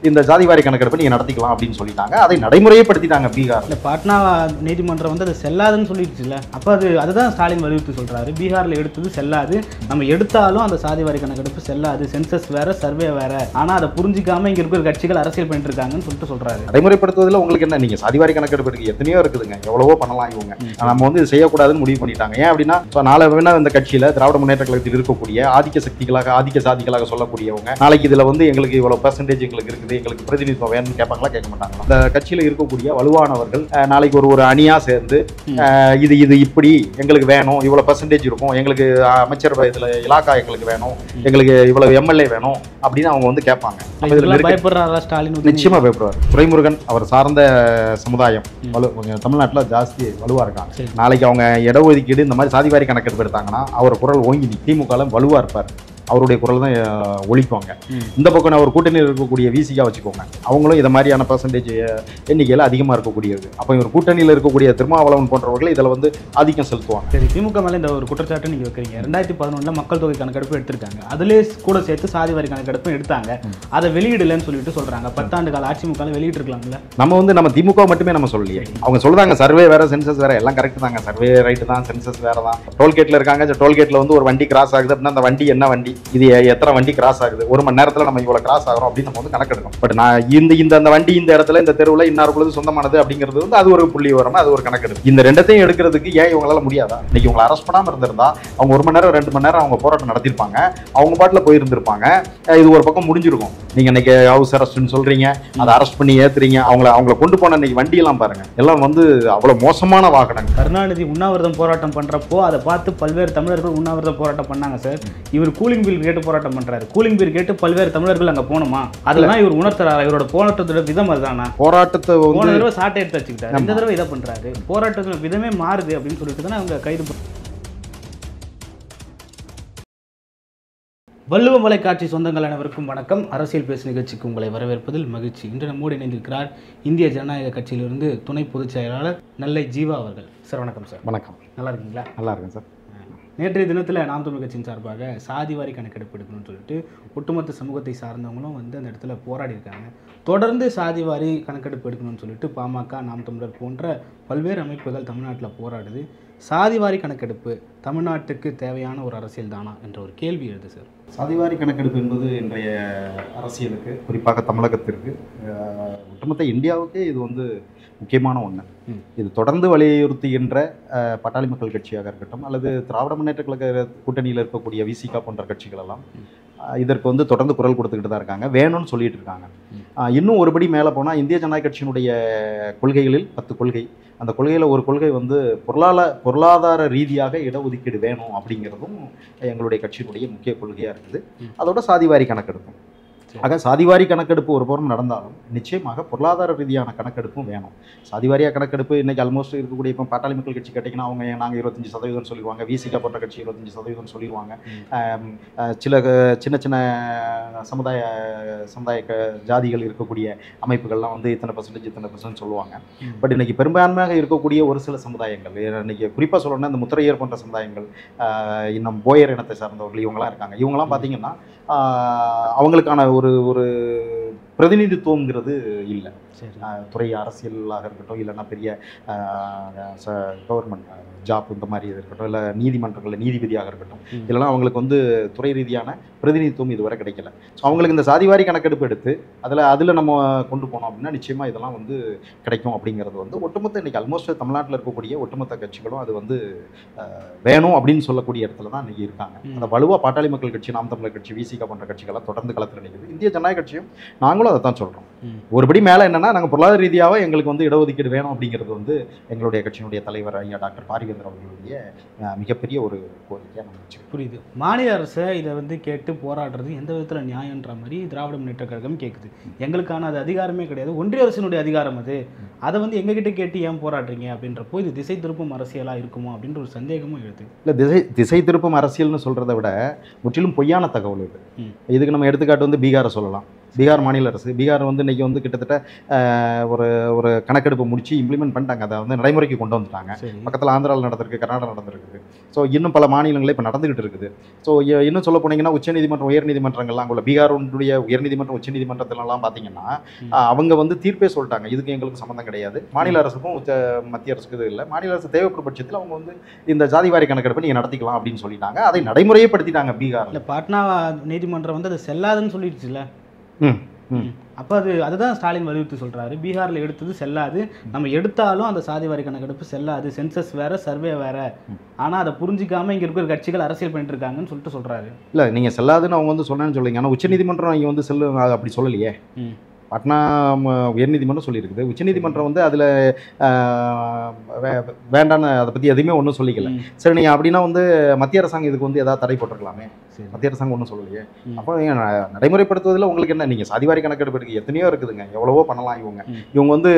இந்த ஜாதிவாரி கணக்கெடுப்பு நீங்க நடத்திக்கலாம் அப்படின்னு சொல்லிட்டாங்க. அதை நடைமுறைப்படுத்திட்டாங்க பீகார். இந்த பாட்னா நீதிமன்றம் வந்து அது செல்லாதுன்னு சொல்லிடுச்சுல்ல, அப்போ அதுதான் ஸ்டாலின் வலியுறுத்தி சொல்றாரு. பீகார்ல எடுத்தது செல்லாது, நம்ம எடுத்தாலும் அந்த சாதிவாரி கணக்கெடுப்பு செல்லாது, சென்சஸ் வேற சர்வே வேற, ஆனா அதை புரிஞ்சிக்காம இங்க இருக்கிற கட்சிகள் அரசியல் பண்ணிட்டு இருக்காங்கன்னு சொல்லிட்டு சொல்றாரு. நடைமுறைப்படுத்துவதில் உங்களுக்கு என்ன, நீங்க சாதிவாரி கணக்கெடுப்பு எத்தனையோ இருக்குதுங்க, எவ்வளவோ பண்ணலாம் இவங்க. நம்ம வந்து இது செய்யக்கூடாதுன்னு முடிவு பண்ணிட்டாங்க. ஏன் அப்படின்னா நாளை வேணா இந்த கட்சியில திராவிட முன்னேற்ற கழகத்தில் இருக்கக்கூடிய ஆதிக்க சக்திகளாக ஆதிக்க சாதிகளாக சொல்லக்கூடியவங்க நாளைக்கு இதுல வந்து எங்களுக்கு இவ்வளவு பெர்சன்டேஜ் எங்களுக்கு இருக்குது, எங்களுக்கு பிரதிநிதித்துவம் வேணும்னு கேட்பாங்களா, கேட்க மாட்டாங்களா? இந்த கட்சியில இருக்கக்கூடிய வலுவானவர்கள் நாளைக்கு ஒரு அணியா சேர்ந்து இது இது இப்படி எங்களுக்கு வேணும், இவ்வளவு பெர்சன்டேஜ் இருக்கும், எங்களுக்கு அமைச்சர் இதுல இலாக்கா எங்களுக்கு வேணும், எங்களுக்கு இவ்வளவு எம்எல்ஏ வேணும் அப்படின்னு அவங்க வந்து கேட்பாங்க. பயப்படுறாரா ஸ்டாலின்? நிச்சயமா பயப்படுவார். துரைமுருகன் அவர் சார்ந்த சமுதாயம் தமிழ்நாட்டில் ஜாஸ்தி வலுவா இருக்காங்க. நாளைக்கு அவங்க இடஒதுக்கீடு இந்த மாதிரி சாதிவாரி கணக்கெடுப்பு எடுத்தாங்கன்னா அவர் குரல் ஓங்கி திமுக வலுவா இருப்பார். அவருடைய குரல் தான் ஒழிக்குவாங்க. இந்த பக்கம் அவர் கூட்டணியில் இருக்கக்கூடிய விசிகா வச்சுக்கோங்க, அவங்களும் இதை மாதிரியான பெர்சன்டேஜ் எண்ணிக்கையில் அதிகமாக இருக்கக்கூடியது. அப்போ இவர் கூட்டணியில் இருக்கக்கூடிய திருமாவளவன் போன்றவர்கள் இதில் வந்து ஆதிக்கம் செலுத்துவாங்க. சரி, திமுக மேலே இந்த ஒரு குற்றச்சாட்டு நீங்கள் வைக்கிறீங்க. 2011 மக்கள் தொகை கணக்கெடுப்பு எடுத்திருக்காங்க, அதிலே கூட சேர்த்து சாதிவாரி கணக்கெடுப்பும் எடுத்தாங்க, அதை வெளியிடலன்னு சொல்லிட்டு சொல்றாங்க. 10 ஆண்டு கால ஆட்சி முக்கால வெளியிட்டு இருக்கலாம்ல. நம்ம திமுக மட்டுமே நம்ம சொல்லலையே, அவங்க சொல்றாங்க சர்வே வேற சென்சஸ் வேற, எல்லாம் கரெக்ட் தாங்க. சர்வே ரைட்டு தான், சென்சஸ் வேற தான். டோல்கேட்ல இருக்காங்க, டோல்கேட்ல வந்து ஒரு வண்டி கிராஸ் ஆகுது அப்படின்னா அந்த வண்டி என்ன வண்டி, இது எத்தனை வண்டி கிராஸ் ஆகுது, ஒரு மணி நேரத்தில் நம்ம இவ்வளவு கிராஸ் ஆகிறோம் அப்படின்னு நம்ம வந்து கணக்கெடுக்கணும். பட் நான் அந்த வண்டி இந்த இடத்துல இந்த தெருவில் இன்னாருக்குள்ளது சொந்தமானது அப்படிங்கிறது வந்து அது ஒரு புள்ளி வரமா, அது ஒரு கணக்கெடுப்பு. இந்த ரெண்டத்தையும் எடுக்கிறதுக்கு ஏன் இவங்களால முடியாதா? இன்னைக்கு உங்களை அரெஸ்ட் பண்ணாம இருந்திருந்தா அவங்க 1 மணி நேரம் 2 மணி நேரம் அவங்க போராட்டம் நடத்திருப்பாங்க, அவங்க பாட்டில் போயிருந்திருப்பாங்க, இது ஒரு பக்கம் முடிஞ்சிருக்கும். நீங்க இன்னைக்கு ஹவுஸ் அரெஸ்ட்னு சொல்றீங்க, அதை அரெஸ்ட் பண்ணி ஏத்துறீங்க, அவங்கள கொண்டு போன இன்னைக்கு வண்டியெல்லாம் பாருங்க, எல்லாம் வந்து அவ்வளவு மோசமான வாகனங்கள். கருணாநிதி உண்ணாவிரதம் போராட்டம் பண்றப்போ அதை பார்த்து பல்வேறு தமிழர்கள் உண்ணாவிரதம் போராட்டம் பண்ணாங்க சார். இவர் கூலிங் பில் கேட்டு போராட்டம் பண்றாரு. கூலிங் பில் கேட்டு பல்வேறு தமிழர்கள் அங்க போனோமா, அதெல்லாம் இவர் உணர்த்துறாரு. இவரோட போராட்டத்தோட விதம் அதுதானா? போராட்டத்தை போன தடவை சாட்டை எடுத்து வச்சுக்கிட்டாரு, இந்த தடவை இதை பண்றாரு. போராட்டத்தோட விதமே மாறுது அப்படின்னு சொல்லிட்டு தானே அவங்க கைது. வள்ளுவம் வலைக்காட்சி சொந்தங்கள் அனைவருக்கும் வணக்கம். அரசியல் பேசு நிகழ்ச்சிக்கு உங்களை வரவேற்பதில் மகிழ்ச்சி. இன்று நம்மோடு இணைந்திருக்கிறார் இந்திய ஜனநாயக கட்சியிலிருந்து துணை பொதுச் செயலாளர் நெல்லை ஜீவா அவர்கள். சார் வணக்கம். சார் வணக்கம். நல்லா இருக்கீங்களா? நல்லா இருக்கேன் சார். நேற்றைய தினத்தில் நாம் தமிழ் கட்சியின் சார்பாக சாதிவாரி கணக்கெடுப்பு எடுக்கணும்னு சொல்லிட்டு ஒட்டுமொத்த சமூகத்தை சார்ந்தவங்களும் வந்து அந்த இடத்துல போராடி இருக்காங்க. தொடர்ந்து சாதிவாரி கணக்கெடுப்பு எடுக்கணும்னு சொல்லிட்டு பாமக, நாம் தமிழர் போன்ற பல்வேறு அமைப்புகள் தமிழ்நாட்டில் போராடுது. சாதிவாரி கணக்கெடுப்பு தமிழ்நாட்டுக்கு தேவையான ஒரு அரசியல் தானா என்ற ஒரு கேள்வி எழுது சார். சாதிவாரி கணக்கெடுப்பு என்பது இன்றைய அரசியலுக்கு, குறிப்பாக தமிழகத்திற்கு, ஒட்டுமொத்த இந்தியாவுக்கு இது வந்து முக்கியமான ஒன்று. இது தொடர்ந்து வலியுறுத்துகின்ற பாட்டாளி மக்கள் கட்சியாக இருக்கட்டும் அல்லது திராவிட முன்னேற்ற கழக கூட்டணியில் இருக்கக்கூடிய விசிகா போன்ற கட்சிகள் எல்லாம் இதற்கு வந்து தொடர்ந்து குரல் கொடுத்துக்கிட்டு தான் இருக்காங்க, வேணும்னு சொல்லிட்டு இருக்காங்க. இன்னும் ஒருபடி மேலே போனால் இந்திய ஜனநாயக கட்சியினுடைய கொள்கைகளில் 10 கொள்கை, அந்த கொள்கையில் ஒரு கொள்கை வந்து பொருளாதார ரீதியாக இடஒதுக்கீடு வேணும் அப்படிங்கிறதும் எங்களுடைய கட்சியினுடைய முக்கிய கொள்கையாக இருக்குது. அதோட சாதிவாரி கணக்கெடுப்பும். ஆக சாதிவாரி கணக்கெடுப்பு ஒரு புறம் நடந்தாலும் நிச்சயமாக பொருளாதார ரீதியான கணக்கெடுப்பும் வேணும். சாதிவாரியாக கணக்கெடுப்பு இன்றைக்கி ஆல்மோஸ்ட் இருக்கக்கூடிய இப்போ பாட்டாளி மக்கள் கட்சி கேட்டிங்கன்னா அவங்க நாங்கள் 25% சொல்லிடுவாங்க, விசிகா போன்ற கட்சி 25% சொல்லிடுவாங்க. சின்ன சின்ன சமுதாய ஜாதிகள் இருக்கக்கூடிய அமைப்புகள்லாம் வந்து இத்தனை % சொல்லுவாங்க. பட் இன்றைக்கி பெரும்பான்மையாக இருக்கக்கூடிய ஒரு சில சமுதாயங்கள், இன்றைக்கி குறிப்பாக சொல்லணும்னா இந்த முத்திரையர் போன்ற சமுதாயங்கள், இன்னும் போயர் இனத்தை சார்ந்தவர்கள் இவங்களாம் இருக்காங்க. இவங்களாம் பார்த்தீங்கன்னா அவங்களுக்கான ஒரு பிரதிநிதித்துவங்கிறது இல்லை. துறை அரசியலாக இருக்கட்டும், இல்லைன்னா பெரிய கவர்மெண்ட் ஜாப் இந்த மாதிரி இது இருக்கட்டும், இல்லை நீதிமன்றங்களில் நீதிபதியாக இருக்கட்டும், இதெல்லாம் அவங்களுக்கு வந்து துறை ரீதியான பிரதிநிதித்துவம் இதுவரை கிடைக்கல. ஸோ அவங்களுக்கு இந்த சாதிவாரி கணக்கெடுப்பு எடுத்து அதில் நம்ம கொண்டு போனோம் அப்படின்னா நிச்சயமாக இதெல்லாம் வந்து கிடைக்கும் அப்படிங்கிறது வந்து ஒட்டுமொத்த இன்றைக்கி ஆல்மோஸ்ட் தமிழ்நாட்டில் இருக்கக்கூடிய ஒட்டுமொத்த கட்சிகளும் அது வந்து வேணும் அப்படின்னு சொல்லக்கூடிய இடத்துல தான் இன்றைக்கி இருக்காங்க. அந்த வலுவாக பாட்டாளி மக்கள் கட்சி, நாம் தமிழர் கட்சி, விசிகா போன்ற கட்சிகள்லாம் தொடர்ந்து களத்தில் நிற்குது. இந்திய ஜனநாயக கட்சியும் நாங்களும் அதை தான் சொல்கிறோம். ஒருபடி மேலே என்னென்னா, நாங்கள் பொருளாதார ரீதியாக எங்களுக்கு வந்து இடஒதுக்கீடு வேணும் அப்படிங்கிறது வந்து எங்களுடைய கட்சியினுடைய தலைவர் ஐயா டாக்டர் பாரிவேந்தர் அவர்களுடைய மிகப்பெரிய ஒரு கோரிக்கையாக நம்ம வச்சு. புரியுது. மாநில அரசை இதை வந்து கேட்டு போராடுறது எந்த விதத்தில் நியாயன்ற மாதிரி திராவிட முன்னேற்ற கழகம் கேட்குது. எங்களுக்கான அது அதிகாரமே கிடையாது, ஒன்றிய அரசினுடைய அதிகாரம் அது, அதை வந்து எங்ககிட்ட கேட்டு ஏன் போராடுறீங்க அப்படின்றப்போ இது திசை திருப்பும் அரசியலாக இருக்குமோ அப்படின்ற ஒரு சந்தேகமும் எழுது. இல்லை, திசை திருப்பும் அரசியல்னு சொல்கிறத விட முற்றிலும் பொய்யான தகவல் இது. இதுக்கு நம்ம எடுத்துக்காட்டு வந்து பீகாரை சொல்லலாம். பீகார் மாநில அரசு. பீகார் வந்து இன்றைக்கி வந்து கிட்டத்தட்ட ஒரு ஒரு கணக்கெடுப்பு முடிச்சு இம்ப்ளிமெண்ட் பண்ணிட்டாங்க. அதை வந்து நடைமுறைக்கு கொண்டு வந்துட்டாங்க. பக்கத்தில் ஆந்திராவில் நடந்திருக்கு, கர்நாடகா நடந்திருக்குது. ஸோ இன்னும் பல மாநிலங்களில் இப்போ நடந்துகிட்டு இருக்குது. ஸோ இன்னும் சொல்ல போனீங்கன்னா உச்சநீதிமன்றம், உயர்நீதிமன்றங்கள்லாம் உள்ள பீகாருடைய உயர்நீதிமன்றம், உச்சநீதிமன்றத்திலலாம் பார்த்தீங்கன்னா அவங்க வந்து தீர்ப்பே சொல்லிட்டாங்க, இதுக்கு எங்களுக்கு சம்மந்தம் கிடையாது, மாநில அரசுக்கும் மத்திய அரசுக்கு இது இல்லை, மாநில அரசு தேவைப்படும் பட்சத்தில் அவங்க வந்து இந்த ஜாதிவாரி கணக்கெடுப்பை நீங்கள் நடத்திக்கலாம் அப்படின்னு சொல்லிட்டாங்க. அதை நடைமுறையே படுத்திட்டாங்க பீகாரில். பாட்னா நீதிமன்றம் வந்து அது செல்லாதுன்னு சொல்லிடுச்சுல்ல. அப்போ அதுதான் ஸ்டாலின் வலியுறுத்தி சொல்கிறாரு, பீகாரில் எடுத்தது செல்லாது, நம்ம எடுத்தாலும் அந்த சாதிவாரி கணக்கெடுப்பு செல்லாது, சென்சஸ் வேறு, சர்வே வேறு, ஆனால் அதை புரிஞ்சிக்காமல் இங்கே இருக்கிற கட்சிகள் அரசியல் பண்ணிட்டு இருக்காங்கன்னு சொல்லிட்டு சொல்கிறாரு. இல்லை, நீங்கள் செல்லாதுன்னு அவங்க வந்து சொன்னேன்னு சொல்லுங்க, ஆனால் உச்சநீதிமன்றம் இங்கே வந்து அப்படி சொல்லலையே. பாட்னா உயர்நீதிமன்றம் சொல்லியிருக்குது, உச்சநீதிமன்றம் வந்து அதில் வேண்டான்னு அதை பற்றி எதுவுமே ஒன்றும் சொல்லிக்கல. சரி, நீங்கள் அப்படின்னா வந்து மத்திய அரசாங்கம் இதுக்கு வந்து ஏதாவது தடை போட்டிருக்கலாமே, மத்திய அரசாங்கம் ஒன்றும் சொல்லலையே. அப்போ நடைமுறைப்படுத்துவதில் உங்களுக்கு என்ன, நீங்கள் சாதிவாரி கணக்கெடுப்பு எத்தனையோ இருக்குதுங்க, எவ்வளவோ பண்ணலாம். இவங்க வந்து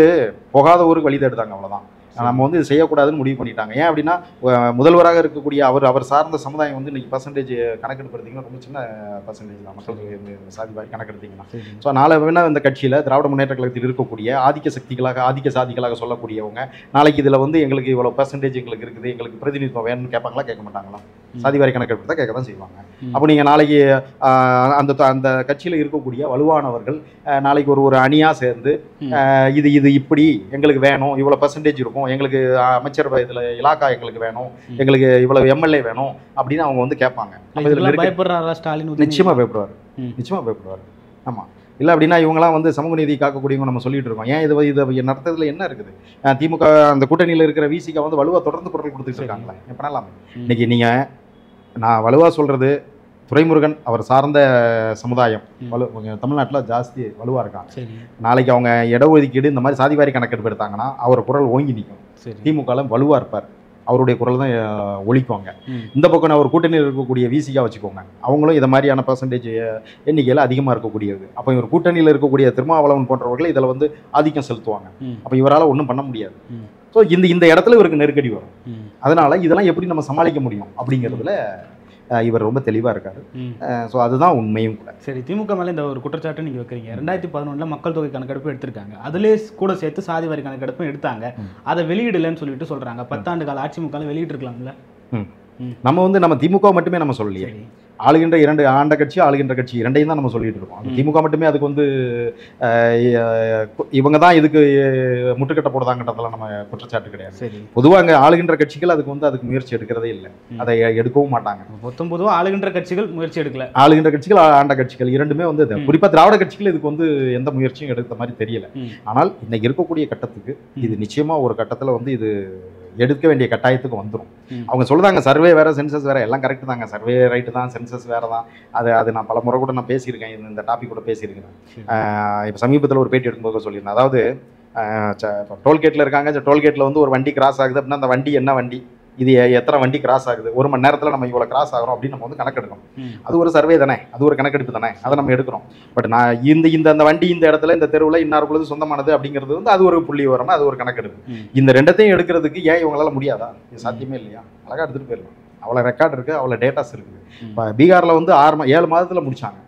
போகாத ஊருக்கு வழி தேடுதாங்க, அவ்வளோதான். நம்ம வந்து இது செய்யக்கூடாதுன்னு முடிவு பண்ணிட்டாங்க. ஏன் அப்படின்னா முதல்வராக இருக்கக்கூடிய அவர் சார்ந்த சமுதாயம் வந்து இன்னைக்கு பர்சன்டேஜ் கணக்கெடுப்பு எடுத்தீங்கன்னா ரொம்ப சின்ன பர்சன்டேஜ் தான் மக்கள் சாதிவாரி கணக்கெடுத்தீங்கன்னா. ஸோ நாளை வேணா இந்த கட்சியில் திராவிட முன்னேற்ற கழகத்தில் இருக்கக்கூடிய ஆதிக்க சக்திகளாக, ஆதிக்க சாதிகளாக சொல்லக்கூடியவங்க நாளைக்கு இதில் வந்து எங்களுக்கு இவ்வளோ பர்சன்டேஜ் எங்களுக்கு இருக்குது, எங்களுக்கு பிரதிநிதித்துவம் வேணும்னு கேட்பாங்களா, கேட்க மாட்டாங்களா? சாதிவாரி கணக்கெடுப்பு தான் கேட்க தான் செய்வாங்க. அப்போ நீங்கள் நாளைக்கு அந்த கட்சியில் இருக்கக்கூடிய வலுவானவர்கள் நாளைக்கு ஒரு அணியாக சேர்ந்து இது இப்படி எங்களுக்கு வேணும், இவ்வளோ பர்சன்டேஜ் இருக்கும், எங்களுக்கு அமைச்சர் இதில் இலாக்கா எங்களுக்கு வேணும், எங்களுக்கு இவ்வளவு எம்எல்ஏ வேணும் அப்படின்னு அவங்க வந்து கேட்பாங்க. பயப்படுறாரா ஸ்டாலின்? நிச்சயமாக பயப்படுவார். ஆமாம். இல்லை அப்படின்னா இவங்களாம் வந்து சமூக நீதி காக்கக்கூடியவங்க நம்ம சொல்லிட்டு இருக்கோம். ஏன் இதை நடத்துறதுல என்ன இருக்குது? திமுக அந்த கூட்டணியில் இருக்கிற விசிகா வந்து வலுவாக தொடர்ந்து குரல் கொடுத்துட்டு இருக்காங்களே, பண்ணலாமே. இன்னைக்கு நீங்கள் நான் வலுவாக சொல்கிறது, துரைமுருகன் அவர் சார்ந்த சமுதாயம் தமிழ்நாட்டில் ஜாஸ்தி வலுவாக இருக்காங்க. நாளைக்கு அவங்க இடஒதுக்கீடு இந்த மாதிரி சாதிவாரி கணக்கெடுப்பு எடுத்தாங்கன்னா அவர் குரல் ஓங்கி நிற்கும். திமுகவில் வலுவாக இருப்பார், அவருடைய குரல் தான் ஒழிக்குவாங்க. இந்த பக்கம் அவர் கூட்டணியில் இருக்கக்கூடிய விசிகா வச்சுக்கோங்க, அவங்களும் இதை மாதிரியான பர்சன்டேஜ் எண்ணிக்கையில் அதிகமாக இருக்கக்கூடியது. அப்போ இவர் கூட்டணியில் இருக்கக்கூடிய திருமாவளவன் போன்றவர்கள் இதில் வந்து ஆதிக்கம் செலுத்துவாங்க. அப்போ இவரால் ஒன்றும் பண்ண முடியாது. ஸோ இந்த இடத்துல இவருக்கு நெருக்கடி வரும். அதனால இதெல்லாம் எப்படி நம்ம சமாளிக்க முடியும் அப்படிங்கிறதுல இவர் ரொம்ப தெளிவாக இருக்காரு. ஸோ அதுதான் உண்மையும் கூட. சரி, திமுக மேலே இந்த ஒரு குற்றச்சாட்டு நீங்கள் வைக்கிறீங்க. 2011 மக்கள் தொகை கணக்கெடுப்பு எடுத்திருக்காங்க, அதிலே கூட சேர்த்து சாதிவாரி கணக்கெடுப்பும் எடுத்தாங்க, அதை வெளியிடலன்னு சொல்லிட்டு சொல்கிறாங்க. 10 ஆண்டு கால ஆட்சி முக்கால வெளியிட்டிருக்கலாம்ல. நம்ம வந்து நம்ம திமுக மட்டுமே நம்ம சொல்லலையே, ஆளுகின்ற இரண்டு ஆண்ட கட்சி, ஆளுகின்ற கட்சி இரண்டையும் தான் நம்ம சொல்லிட்டு இருக்கோம். திமுக மட்டுமே அதுக்கு வந்து இவங்க தான் இதுக்கு முட்டுக்கட்டை போடுதாங்கன்றதுல நம்ம குற்றச்சாட்டு கிடையாது. பொதுவாக அங்கே ஆளுகின்ற கட்சிகள் அதுக்கு முயற்சி எடுக்கிறதே இல்லை, அதை எடுக்கவும் மாட்டாங்க. மொத்தம் பொதுவாக ஆளுகின்ற கட்சிகள் முயற்சி எடுக்கல. ஆளுகின்ற கட்சிகள், ஆண்ட கட்சிகள் இரண்டுமே வந்து குறிப்பாக திராவிட கட்சிகள் இதுக்கு வந்து எந்த முயற்சியும் எடுத்த மாதிரி தெரியல. ஆனால் இன்னைக்கு இருக்கக்கூடிய கட்டத்துக்கு இது நிச்சயமா ஒரு கட்டத்தில் வந்து இது எடுக்க வேண்டிய கட்டாயத்துக்கு வந்துடும். அவங்க சொல்லுதாங்க சர்வே வேறு, சென்சஸ் வேறு, எல்லாம் கரெக்டு தாங்க, சர்வே ரைட்டு தான், சென்சஸ் வேறு தான். அது நான் பல முறை கூட நான் பேசியிருக்கேன், இந்த டாபிக் கூட பேசியிருக்கேன். இப்போ சமீபத்தில் ஒரு பேட்டி எடுக்கும்போது சொல்லியிருந்தேன். அதாவது டோல்கேட்டில் இருக்காங்க, டோல்கேட்டில் வந்து ஒரு வண்டி கிராஸ் ஆகுது அப்படின்னா அந்த வண்டி என்ன வண்டி, இது எத்தனை வண்டி கிராஸ் ஆகுது, ஒரு மணி நேரத்தில் நம்ம இவ்வளோ கிராஸ் ஆகிறோம் அப்படின்னு நம்ம வந்து கணக்கெடுக்கணும். அது ஒரு சர்வே தானே, அது ஒரு கணக்கெடுப்பு தானே, அதை நம்ம எடுக்கிறோம். பட் நான் அந்த வண்டி இந்த இடத்துல இந்த தெருவில் இன்னார் பொழுது சொந்தமானது அப்படிங்கிறது வந்து அது ஒரு புள்ளி விவரமா, அது ஒரு கணக்கெடுப்பு. இந்த ரெண்டத்தையும் எடுக்கிறதுக்கு ஏன் இவங்களால முடியாதா? இது சாத்தியமே இல்லையா? அழகாக எடுத்துகிட்டு போயிடலாம். அவ்வளோ ரெக்கார்டு இருக்குது, அவ்வளோ டேட்டாஸ் இருக்குது. இப்போ பீகாரில் வந்து 7 மாதத்தில் முடிச்சாங்க.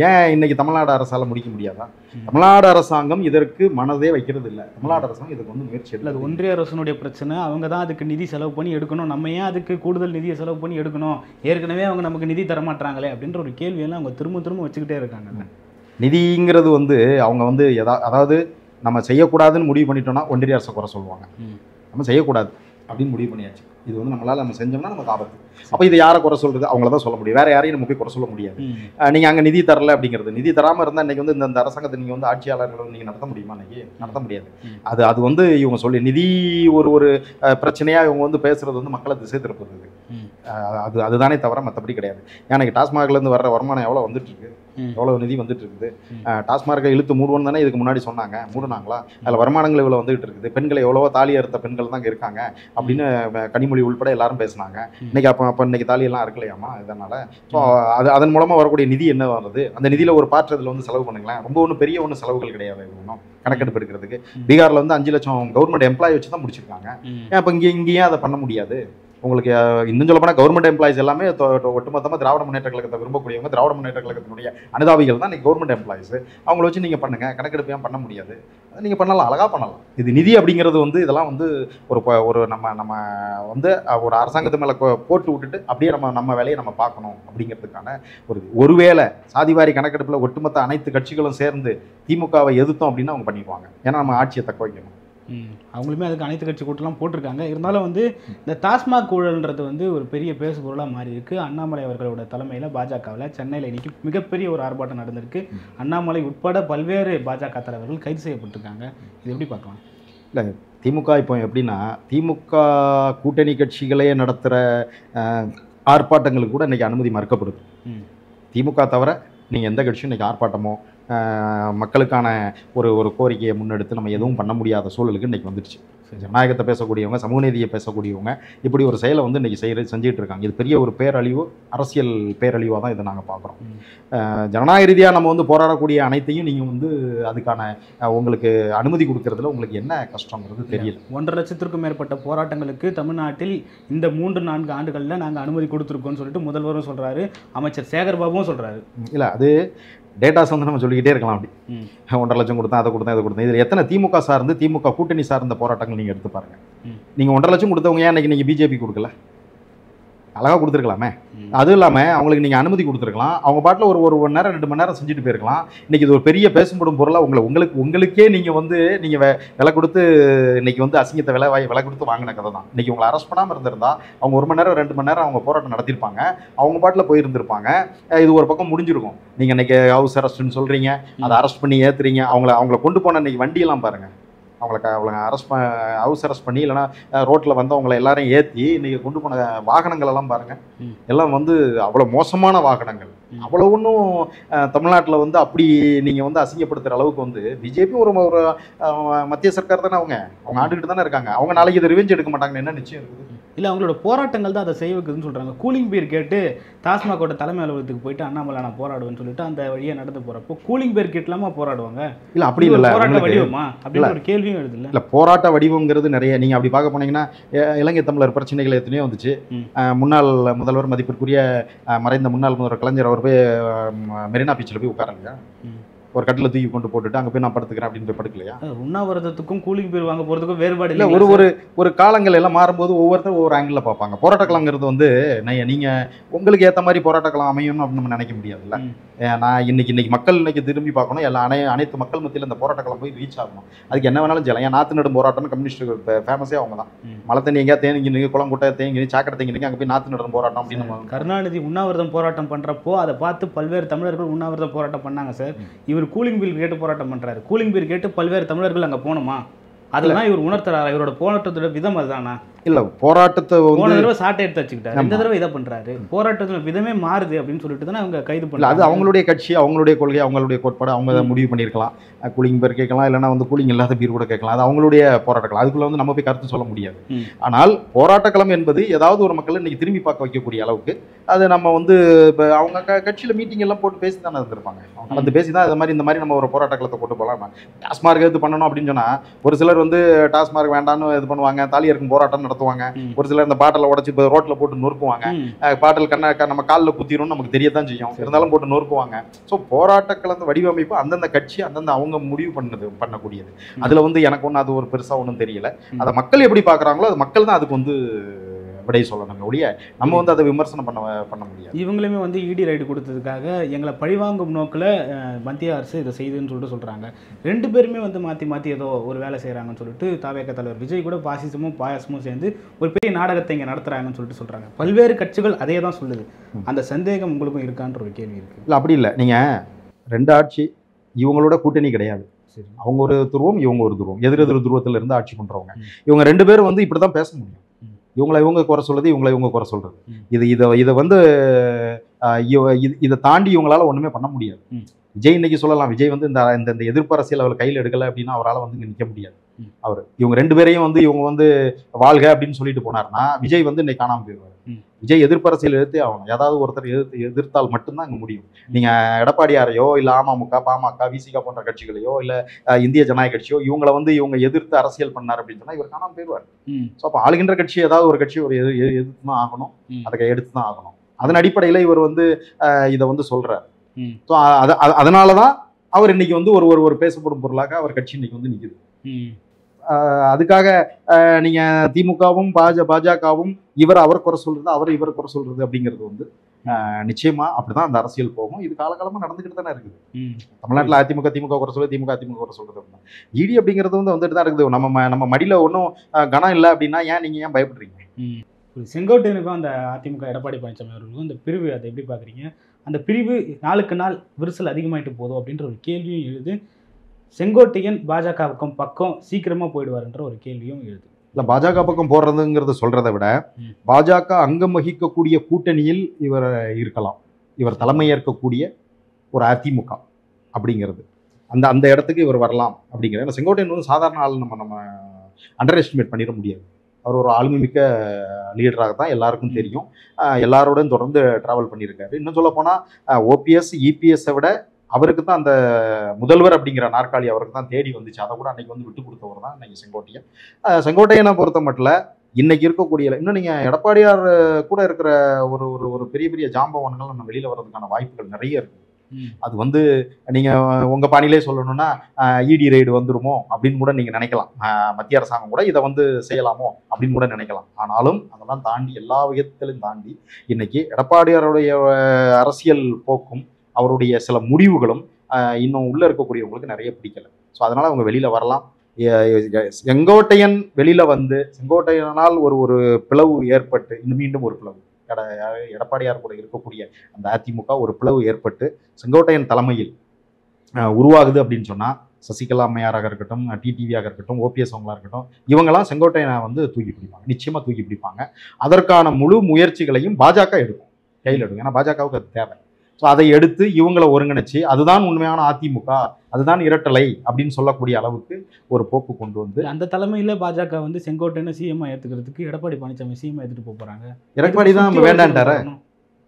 ஏன் இன்னைக்கு தமிழ்நாடு அரசால் முடிக்க முடியாதா? தமிழ்நாடு அரசாங்கம் இதற்கு மனதே வைக்கிறது இல்லை. தமிழ்நாடு அரசாங்கம் இதுக்கு வந்து முயற்சி எடுக்கல. அது ஒன்றிய அரசனுடைய பிரச்சனை. அவங்க தான் அதுக்கு நிதி செலவு பண்ணி எடுக்கணும், நம்ம ஏன் அதுக்கு கூடுதல் நிதியை செலவு பண்ணி எடுக்கணும்? ஏற்கனவே அவங்க நமக்கு நிதி தரமாட்டாங்களே அப்படின்ற ஒரு கேள்வியெல்லாம் அவங்க திரும்ப வச்சுக்கிட்டே இருக்காங்க. நிதிங்கிறது வந்து அவங்க வந்து அதாவது நம்ம செய்யக்கூடாதுன்னு முடிவு பண்ணிட்டோம்னா ஒன்றிய அரசை குறை சொல்லுவாங்க. நம்ம செய்யக்கூடாது அப்படின்னு முடிவு பண்ணியாச்சு, இது வந்து நம்மளால் நம்ம செஞ்சோம்னா நமக்கு ஆபத்து. அப்போ இது யாரை குறை சொல்கிறது? அவங்கள தான் சொல்ல முடியும், வேறு யாரையும் நம்ம போய் குறை சொல்ல முடியாது. நீங்கள் அங்கே நிதி தரல அப்படிங்கிறது, நிதி தராமல் இருந்தால் இன்றைக்கி வந்து இந்த அரசாங்கத்தை நீங்கள் வந்து ஆட்சியாளர்கள் நீங்கள் நடத்த முடியுமா? இன்றைக்கி நடத்த முடியாது. அது வந்து இவங்க சொல்லி நிதி ஒரு பிரச்சனையாக இவங்க வந்து பேசுகிறது வந்து மக்களை திசை திருப்புறது. அதுதானே தவிர மற்றபடி கிடையாது. எனக்கு டாஸ்மார்க்லேருந்து வர்ற வருமானம் எவ்வளோ வந்துட்டு இருக்கு, எவ்வளோ நிதி வந்துட்டு இருக்குது. டாஸ்மார்க்கை இழுத்து மூடுவோன்னு தானே இதுக்கு முன்னாடி சொன்னாங்க, மூடுனாங்களா? அதில் வருமானங்கள் இவ்வளோ வந்துகிட்டு இருக்குது. பெண்களை எவ்வளவோ தாலி அறுத்த பெண்கள் தான் இருக்காங்க அப்படின்னு கனிமொழி உள்பட எல்லாரும் பேசினாங்க. இன்னைக்கு அப்போ இன்னைக்கு தாலியெல்லாம் இருக்கலையாமா? இதனால் ஸோ அதன் மூலமாக வரக்கூடிய நிதி என்ன வருது? அந்த நிதியில் ஒரு பார்ட் அதில் வந்து செலவு பண்ணுங்களேன். ரொம்ப ஒன்றும் பெரிய ஒன்றும் செலவுகள் கிடையாது. ஒன்றும் கணக்கெடுப்பு எடுக்கிறதுக்கு பீகாரில் வந்து 5 லட்சம் கவர்மெண்ட் எம்ப்ளாயி வச்சு தான் முடிச்சிருக்காங்க. ஏன் இப்போ இங்கேயும் அதை பண்ண முடியாது? உங்களுக்கு இன்னும் சொல்ல போனால் கவர்மெண்ட் எம்ப்ளாயிஸ் எல்லாமே ஒட்டுமொத்தமாக திராவிட முன்னேற்ற கழகத்தை விரும்பக்கூடியவங்க, திராவிட முன்னேற்ற கழகத்தினுடைய அனுதாபிகள் தான் இன்னைக்கு கவர்மெண்ட் எம்ப்ளாயிஸ். அவங்கள வச்சு நீங்கள் பண்ணுங்கள், கணக்கெடுப்பு ஏன் பண்ண முடியாது? அதை நீங்கள் பண்ணலாம், அழகாக பண்ணலாம். இது நிதி அப்படிங்கிறது வந்து இதெல்லாம் வந்து ஒரு நம்ம வந்து ஒரு அரசாங்கத்து மேலே போட்டு விட்டுட்டு அப்படியே நம்ம வேலையை நம்ம பார்க்கணும் அப்படிங்கிறதுக்கான ஒருவேளை சாதிவாரி கணக்கெடுப்பில் ஒட்டுமொத்த அனைத்து கட்சிகளும் சேர்ந்து திமுகவை எதிர்த்தோம் அப்படின்னா அவங்க பண்ணிடுவாங்க. ஏன்னா நம்ம ஆட்சியை தக்க வைக்கணும். அவங்களுமே அதுக்கு அனைத்து கட்சி கூட்டம்லாம் போட்டிருக்காங்க. இருந்தாலும் வந்து இந்த டாஸ்மாக் ஊழல்ன்றது வந்து ஒரு பெரிய பேசு பொருளாக மாறி இருக்கு. அண்ணாமலை அவர்களோட தலைமையில் பாஜகவில் சென்னையில் இன்னைக்கு மிகப்பெரிய ஒரு ஆர்ப்பாட்டம் நடந்திருக்கு. அண்ணாமலை உட்பட பல்வேறு பாஜக தலைவர்கள் கைது செய்யப்பட்டிருக்காங்க. இது எப்படி பார்க்கலாம்? இல்லை, திமுக இப்போ எப்படின்னா, திமுக கூட்டணி கோட்டைகளே நடத்துகிற ஆர்ப்பாட்டங்களுக்கு கூட இன்றைக்கி அனுமதி மறுக்கப்படுது. திமுக தவிர நீங்கள் எந்த கட்சியும் இன்றைக்கி ஆர்ப்பாட்டமோ மக்களுக்கான ஒரு கோரிக்கையை முன்னெடுத்து நம்ம எதுவும் பண்ண முடியாத சூழலுக்கு இன்றைக்கி வந்துடுச்சு. ஜனநாயகத்தை பேசக்கூடியவங்க, சமூக நீதியை பேசக்கூடியவங்க இப்படி ஒரு செயலை வந்து இன்றைக்கி செஞ்சுட்டு இருக்காங்க. இது பெரிய ஒரு பேரழிவு, அரசியல் பேரழிவாக தான் இதை நாங்கள் பார்க்குறோம். ஜனநாயக ரீதியாக நம்ம வந்து போராடக்கூடிய அனைத்தையும் நீங்கள் வந்து அதுக்கான உங்களுக்கு அனுமதி கொடுக்கறதுல உங்களுக்கு என்ன கஷ்டங்கிறது தெரியல. 1.5 லட்சத்திற்கும் மேற்பட்ட போராட்டங்களுக்கு தமிழ்நாட்டில் இந்த 3-4 ஆண்டுகளில் நாங்கள் அனுமதி கொடுத்துருக்கோம்னு சொல்லிட்டு முதல்வரும் சொல்கிறாரு, அமைச்சர் சேகர் பாபுவும் சொல்கிறாரு. இல்லை, அது டேட்டாஸ் வந்து நம்ம சொல்லிக்கிட்டே இருக்கலாம். அப்படி 1.5 லட்சம் கொடுத்தேன், அதை கொடுத்தேன், இதை கொடுத்தேன். இதில் எத்தனை திமுக சார்ந்து திமுக கூட்டணி சார்ந்த போராட்டங்கள் நீங்கள் எடுத்து பாருங்கள். நீங்கள் 1.5 லட்சம் கொடுத்தவங்க ஏன் இன்றைக்கி நீங்கள் பிஜேபி கொடுக்கல? அழகாக கொடுத்துருக்கலாமே. அதுவும் இல்லாமல் அவங்களுக்கு நீங்கள் அனுமதி கொடுத்துருக்கலாம். அவங்க பாட்டில் ஒரு மணி நேரம் 2 மணி நேரம் செஞ்சுட்டு போயிருக்கலாம். இன்றைக்கி இது ஒரு பெரிய பேசும்படும் பொருளாக உங்களுக்கே நீங்கள் வந்து நீங்கள் விலை கொடுத்து இன்றைக்கி வந்து அசிங்கத்தை விலை கொடுத்து வாங்கின கதை தான். இன்றைக்கி உங்களை அரெஸ்ட் பண்ணாமல் இருந்திருந்தா அவங்க 1 மணி நேரம் 2 மணி நேரம் அவங்க போராட்டம் நடத்திருப்பாங்க. அவங்க பாட்டில் போயிருந்திருப்பாங்க. இது ஒரு பக்கம் முடிஞ்சிருக்கும். நீங்கள் இன்றைக்கி ஹவுஸ் அரெஸ்ட்னு சொல்கிறீங்க, அதை அரெஸ்ட் பண்ணி ஏற்றுறீங்க. அவங்கள கொண்டு போன இன்றைக்கி வண்டியெல்லாம் பாருங்கள். அவங்கள ஹவுஸ் அரெஸ்ட் பண்ணி இல்லைனா ரோட்டில் வந்து அவங்கள எல்லாரையும் ஏற்றி இன்றைக்கி கொண்டு போன வாகனங்கள் எல்லாம் பாருங்கள். எல்லாம் வந்து அவ்வளோ மோசமான வாகனங்கள். அவ்வளோ ஒன்றும் தமிழ்நாட்டில் வந்து அப்படி நீங்கள் வந்து அசிங்கப்படுத்துகிற அளவுக்கு வந்து பிஜேபி ஒரு மத்திய சர்க்கார் தானே. அவங்க ஆண்டுகிட்டு தானே இருக்காங்க. அவங்க நாளைக்கு இதை ரிவெஞ்ச் எடுக்க மாட்டாங்கன்னு என்ன நிச்சயம் இருக்குது? இல்லை, அவங்களோட போராட்டங்கள் தான் அதை செய்ய வைக்குதுன்னு சொல்கிறாங்க. கூலிங் பேர் கேட்டு டாஸ்மாகோட தலைமை அலுவலகத்துக்கு போயிட்டு அண்ணாமலை நான் போராடுவேன்னு சொல்லிட்டு அந்த வழியாக நடந்து போகிறப்போ கூலிங் பேர் கேட்கலாமா போராடுவாங்க? இல்லை, அப்படி இல்லை. போராட்ட வடிவமா அப்படின்னு ஒரு கேள்வியும் எழுது. இல்லை, போராட்ட வடிவங்கிறது நிறைய. நீங்கள் அப்படி பார்க்க போனீங்கன்னா இலங்கை தமிழர் பிரச்சனைகள் எத்தனையோ வந்துச்சு. முன்னாள் முதல்வர் மதிப்பிற்குரிய மறைந்த முன்னாள் முதல்வர் கலைஞர் அவர் போய் மெரினா பீச்சில் போய் உட்காரலையா? ஒரு கட்டில் தூக்கி கொண்டு போட்டுட்டு அங்கே போய் நான் படுத்துக்கிறேன் அப்படின்னு போய் படுக்கலையா? உண்ணாவிரதத்துக்கும் கூலிங் பேர் வாங்க போகிறதுக்கும் வேறுபாடு இல்லை. ஒரு காலங்கள் எல்லாம் மாறும்போது ஒவ்வொருத்தரும் ஒவ்வொரு ஆங்கிளில் பார்ப்பாங்க. போராட்டக்கலாங்கிறது வந்து நீங்கள் உங்களுக்கு ஏற்ற மாதிரி போராட்டக்கலாம் அமையணும் அப்படின்னு நம்ம நினைக்க முடியாதுல்ல. நான் இன்னைக்கு மக்கள் திரும்பி பார்க்கணும். அனைத்து மக்கள் மத்தியில் இந்த போராட்டக்கலாம் போய் ரீச் ஆகணும். அதுக்கு என்ன வேணாலும் செய்யலாம். ஏன் நாற்று நடும் போராட்டம்னு கம்யூனிஸ்ட் ஃபேமஸே அவங்க தான். மழை தண்ணி எங்கேயா தேங்கிங்க, குளம் குட்டை தேங்கி, சாக்கடை தேங்கிங்க, அங்கே போய் நாற்று நடும் போராட்டம் அப்படின்னு. கருணாநிதி உண்ணாவிரதம் போராட்டம் பண்ணுறப்போ அதை பார்த்து பல்வேறு தமிழர்கள் உண்ணாவிரதம் போராட்டம் பண்ணாங்க சார். இவர் கூலிங் பில் கேட்டு போராட்டம் பண்ணுறாரு. கூலிங் பில் கேட்டு பல்வேறு தமிழர்கள் அங்கே போகணுமா? அதெல்லாம் இவர் உணர்த்துறாரு. இவரோட போராட்டத்தோட விதம் அதுதானா? இல்லை, போராட்டத்தை போன தடவை சாட்டை எடுத்து வச்சுக்கிட்டாரு, இந்த தடவை இதை பண்ணுறாரு. போராட்டத்தோட விதமே மாறுது அப்படின்னு சொல்லிட்டு தானே அவங்க கைது பண்ணல. அது அவங்களுடைய கட்சி, அவங்களுடைய கொள்கை, அவங்களுடைய கோட்பாடு. அவங்க முடிவு பண்ணியிருக்கலாம். கூலிங் பேர் கேட்கலாம், இல்லைனா வந்து கூலிங் இல்லாத பீர் கூட கேட்கலாம். அது அவங்களுடைய போராட்டங்கள். அதுக்குள்ள வந்து நம்ம போய் கருத்து சொல்ல முடியாது. ஆனால் போராட்டக்களம் என்பது ஏதாவது ஒரு மக்களை இன்னைக்கு திரும்பி பார்க்க வைக்கக்கூடிய அளவுக்கு அது நம்ம வந்து இப்போ அவங்க கட்சியில் மீட்டிங் எல்லாம் போட்டு பேசி தானே இருந்திருப்பாங்க. அவங்க வந்து பேசி தான் இந்த மாதிரி நம்ம ஒரு போராட்டக்களத்தை கொண்டு போகலாம். டாஸ்மார்க் இது பண்ணணும் அப்படின்னு சொன்னால் ஒரு சிலர் வந்து டாஸ்மார்க் வேண்டான்னு இது பண்ணுவாங்க, தாலி இருக்கும் போராட்டம் நடத்துவாங்க. ஒரு சிலர் இந்த பாட்டில் உடச்சி இப்போ ரோட்டில் போட்டு நொறுக்குவாங்க. பாட்டில் நம்ம காலில் குத்திரும் நமக்கு தெரியத்தான் செய்யும், இருந்தாலும் போட்டு நொறுக்குவாங்க. ஸோ போராட்டக்களம் வடிவமைப்பு அந்தந்த கட்சி அந்தந்த அவங்க முடிவு பண்ணக்கூடியது. அதில் வந்து எனக்கு ஒன்றும் அது ஒரு பெருசாக ஒன்றும் தெரியல. அதை மக்கள் எப்படி பார்க்குறாங்களோ அது மக்கள் தான் அதுக்கு வந்து விடை சொல்லணும் ஒழிய நம்ம வந்து அதை விமர்சனம் பண்ண முடியாது. இவங்களுமே வந்து இடி ரைடு கொடுத்ததுக்காக எங்களை பழிவாங்கும் நோக்கில் மத்திய அரசு இதை செய்யுதுன்னு சொல்கிறாங்க. 2 பேருமே வந்து மாற்றி ஏதோ ஒரு வேலை செய்கிறாங்கன்னு சொல்லிட்டு தாவேக தலைவர் விஜய் கூட பாசிசமும் பாயாசமும் சேர்ந்து ஒரு பெரிய நாடகத்தை இங்கே நடத்துகிறாங்கன்னு சொல்லிட்டு சொல்கிறாங்க. பல்வேறு கட்சிகள் அதே தான் சொல்லுது. அந்த சந்தேகம் உங்களுக்கும் இருக்கான்ற ஒரு கேள்வி இருக்குது. இல்லை, அப்படி இல்லை. நீங்கள் 2 ஆட்சி இவங்களோட கூட்டணி கிடையாது. அவங்க ஒரு துருவம், இவங்க ஒரு துருவம். எதிரெதிர் துருவத்தில் இருந்து ஆட்சி பண்ணுறவங்க. இவங்க 2 பேரும் வந்து இப்படி தான் பேச முடியும். இவங்க குறை சொல்றது, இவங்க குறை சொல்றது. இதை வந்து இதை தாண்டி இவங்களால ஒண்ணுமே பண்ண முடியாது. விஜய் இன்னைக்கு சொல்லலாம், விஜய் வந்து இந்த எதிர்ப்பு அரசியல் அவர் கையில் எடுக்கலை அப்படின்னா அவரால் வந்து நிற்க முடியாது. இவங்க 2 பேரையும் வந்து இவங்க வந்து வாழ்க அப்படின்னு சொல்லிட்டு போனார்னா விஜய் வந்து இன்னைக்கு காணாமல் போயிடுவார். விஜய் எதிர்ப்பு அரசியல் எதிர்த்தே ஆகணும். ஏதாவது ஒருத்தர் எதிர்த்தால் மட்டும்தான் அங்கே முடியும். நீங்கள் எடப்பாடியாரையோ இல்லை அமமுக, பாமக, விசிக போன்ற கட்சிகளையோ இல்லை இந்திய ஜனநாயக கட்சியோ இவங்க எதிர்த்து அரசியல் பண்ணார் அப்படின்னு சொன்னால் இவர் காணாமல் போயிடுவார். ஸோ அப்போ ஆளுகின்ற கட்சி ஏதாவது ஒரு கட்சி ஒரு எதிர்த்து தான் ஆகணும், அதை எடுத்து தான் ஆகணும். அதன் அடிப்படையில் இவர் இதை சொல்கிறார். ஸோ அதனால தான் அவர் இன்னைக்கு ஒரு பேசப்படும் பொருளாக அவர் கட்சி இன்னைக்கு நிற்குது. அதுக்காக நீங்க திமுகவும் பாஜகவும் அவர் குறை சொல்றது, இவர் குறை சொல்றது அப்படிங்கிறது நிச்சயமா அப்படிதான் அந்த அரசியல் போகும். இது காலகாலமா நடந்துகிட்டு தானே இருக்குது. தமிழ்நாட்டில் அதிமுக குறை சொல்றது, அதிமுக குறை சொல்றது அப்படின்னா இடி அப்படிங்கிறது வந்துட்டு தான் இருக்குது. நம்ம மடியில ஒன்றும் கனம் இல்லை அப்படின்னா நீங்க ஏன் பயப்படுறீங்க? செங்கோட்டையனுக்கும் அந்த அதிமுக எடப்பாடி பழனிசாமி அவர்களுக்கும் இந்த பிரிவு, அதை எப்படி பாக்குறீங்க? அந்த பிரிவு நாளுக்கு நாள் விரிசல் அதிகமாயிட்டு போதும் அப்படின்ற ஒரு கேள்வியும் எழுது. செங்கோட்டையன் பாஜக பக்கம் சீக்கிரமா போயிடுவார்ன்ற ஒரு கேள்வியும் எழுது. இல்லை, பாஜக பக்கம் போடுறதுங்கிறத சொல்றதை விட பாஜக அங்கம் வகிக்கக்கூடிய கூட்டணியில் இவர் இருக்கலாம். இவர் தலைமை ஏற்கக்கூடிய ஒரு அதிமுக அப்படிங்கிறது அந்த இடத்துக்கு இவர் வரலாம் அப்படிங்கிற. செங்கோட்டையன் சாதாரண ஆள் நம்ம அண்டர் எஸ்டிமேட் பண்ணிட முடியாது. அவர் ஒரு ஆளுமை மிக்க லீடராக தான் எல்லாருக்கும் தெரியும். எல்லாரோடையும் தொடர்ந்து டிராவல் பண்ணியிருக்காரு. இன்னும் சொல்ல போனால் ஓபிஎஸ் இபிஎஸ்ஸை விட அவருக்கு தான் அந்த முதல்வர் அப்படிங்கிற நாற்காலி அவருக்கு தான் தேடி வந்துச்சு. அதை கூட அன்னைக்கு விட்டு கொடுத்தவர் தான் இன்னைக்கு செங்கோட்டையன். செங்கோட்டையனை பொறுத்த மட்டும் இன்னைக்கு இருக்கக்கூடிய இன்னும் நீங்கள் எடப்பாடியார் கூட இருக்கிற ஒரு பெரிய பெரிய ஜாம்பவான்கள் நம்ம வெளியில் வர்றதுக்கான வாய்ப்புகள் நிறைய இருக்குது. அது நீங்கள் உங்கள் பாணியிலே சொல்லணும்னா இடி ரைடு வந்துருமோ அப்படின்னு கூட நீங்கள் நினைக்கலாம். மத்திய அரசாங்கம் கூட இதை செய்யலாமோ அப்படின்னு கூட நினைக்கலாம். ஆனாலும் அதெல்லாம் தாண்டி, எல்லா விதத்திலும் தாண்டி இன்னைக்கு எடப்பாடியாருடைய அரசியல் போக்கும் அவருடைய சில முடிவுகளும் இன்னும் உள்ள இருக்கக்கூடியவங்களுக்கு நிறைய பிடிக்கல. ஸோ அதனால அவங்க வெளியில வரலாம். செங்கோட்டையன் வெளியில செங்கோட்டையனால் ஒரு பிளவு ஏற்பட்டு மீண்டும் ஒரு பிளவு எடப்பாடியார் கூட இருக்கக்கூடிய அந்த அதிமுக ஒரு பிளவு ஏற்பட்டு செங்கோட்டையன் தலைமையில் உருவாகுது அப்படின்னு சொன்னா, சசிகலா அம்மையாராக இருக்கட்டும், டிடிவியாக இருக்கட்டும், ஓபிஎஸ் அவங்களா இருக்கட்டும், இவங்கெல்லாம் செங்கோட்டையனை தூக்கி பிடிப்பாங்க, நிச்சயமா தூக்கி பிடிப்பாங்க. அதற்கான முழு முயற்சிகளையும் பாஜக எடுக்கும், கையில் எடுக்கும். ஏன்னா பாஜகவுக்கு அது தேவை. ஸோ அதை எடுத்து இவங்களை ஒருங்கிணைச்சு அதுதான் உண்மையான அதிமுக, அதுதான் இரட்டலை அப்படின்னு சொல்லக்கூடிய அளவுக்கு ஒரு போக்கு கொண்டு அந்த தலைமையில பாஜக செங்கோட்டையனை சிஎம் ஏற்றுக்கிறதுக்கு எடப்பாடி பழனிசாமி சிஎம் ஏற்றுட்டு போறாங்க. எடப்பாடி தான் வேண்டான்றாரு.